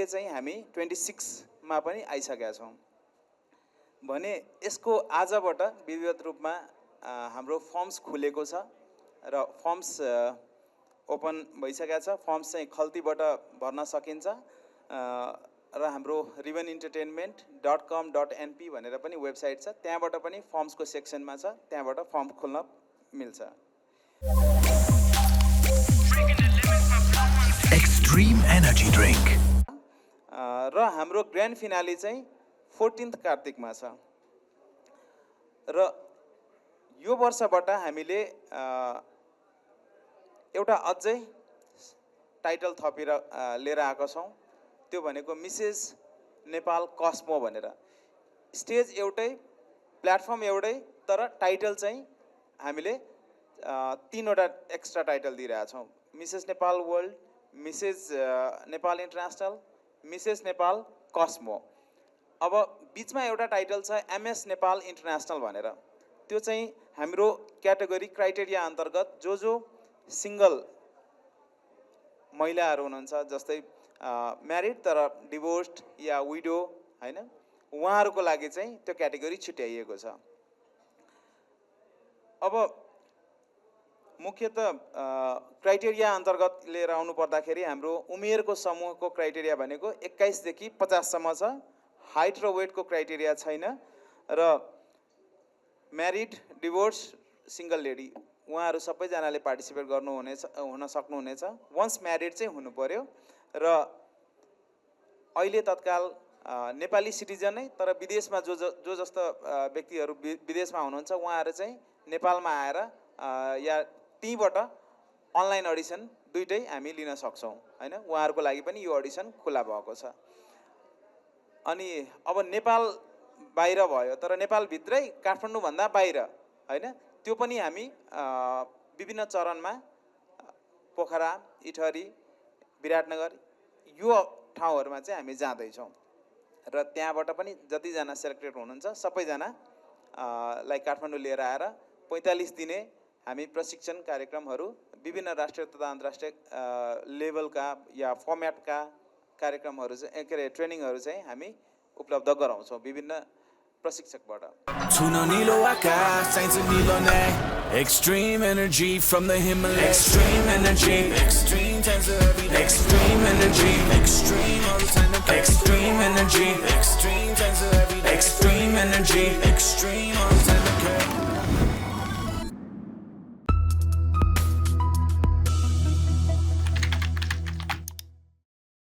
अहिले चाहिँ हामी 26 मा पनि आइसकेका छौँ भने यसको आजबाट विधिवत रूपमा हाम्रो फर्म्स खुलेको छ र फर्म्स ओपन भइसकेको छ। फर्म्स चाहिँ खल्तीबाट भर्न सकिन्छ र हाम्रो ribbonentertainment.com.np भनेर पनि वेबसाइट छ, त्यहाँबाट पनि फर्म्सको सेक्सनमा छ, त्यहाँबाट फर्म खोल्न मिल्छ। एक्सट्रीम एनर्जी ड्रिंक र हाम्रो ग्रान्ड फिनाले चाहिँ 14 कार्तिकमा छ र यो वर्षबाट हामीले एउटा अझै टाइटल थपेर लिएर आएको छौँ, त्यो भनेको मिसेस नेपाल कस्मो भनेर। स्टेज एउटै, प्लेटफर्म एउटै, तर टाइटल चाहिँ हामीले 3वटा एक्स्ट्रा टाइटल दिइरहेछौँ। Mrs Nepal world, Mrs Nepal international, Mrs Nepal cosmo. अब बिचमा एउटा टाइटल छ एमएस नेपाल इन्टरनेसनल भनेर, त्यो चाहिँ हाम्रो क्याटेगोरी क्राइटेरिया अन्तर्गत जो सिङ्गल महिलाहरू हुनुहुन्छ, जस्तै म्यारिड तर डिभोर्स्ड या विडो हैन, उहाँहरूको लागि चाहिँ त्यो क्याटेगोरी छुट्याइएको छ। अब मुख्यतः क्राइटेरिया अन्तर्गत लिएर आउनु पर्दाखेरि हाम्रो उमेरको समूहको क्राइटेरिया भनेको 21 देखि 50 सम्म छ। हाइट र वेटको क्राइटेरिया छैन र म्यारिड, डिभोर्स, सिङ्गल लेडी उहाँहरू सबैजनाले पार्टिसिपेट हुन सक्नुहुनेछ। वन्स म्यारिड चाहिँ हुनु पर्यो र अहिले तत्काल नेपाली सिटिजन नै तर विदेशमा जो जस्तो व्यक्तिहरू विदेशमा हुनुहुन्छ उहाँहरू चाहिँ नेपालमा आएर या त्यहीँबाट अनलाइन अडिसन दुइटै हामी लिन सक्छौँ हैन। उहाँहरूको लागि पनि यो अडिसन खुला भएको छ। अनि अब नेपाल बाहिर भयो, तर नेपालभित्रै काठमाडौँभन्दा बाहिर हैन, त्यो पनि हामी विभिन्न चरणमा पोखरा, इटहरी, विराटनगर यो ठाउँहरूमा चाहिँ हामी जाँदैछौँ र त्यहाँबाट पनि जतिजना सेलेक्टेड हुनुहुन्छ सबैजनालाई काठमाडौँ लिएर आएर 45 दिने हामी प्रशिक्षण कार्यक्रमहरू विभिन्न राष्ट्रिय तथा अन्तर्राष्ट्रिय लेभलका या फर्मेटका कार्यक्रमहरू चाहिँ के अरे ट्रेनिङहरू चाहिँ हामी उपलब्ध गराउँछौँ विभिन्न प्रशिक्षकबाट। Extreme energy from the Himalayas. Extreme energy. Extreme energy.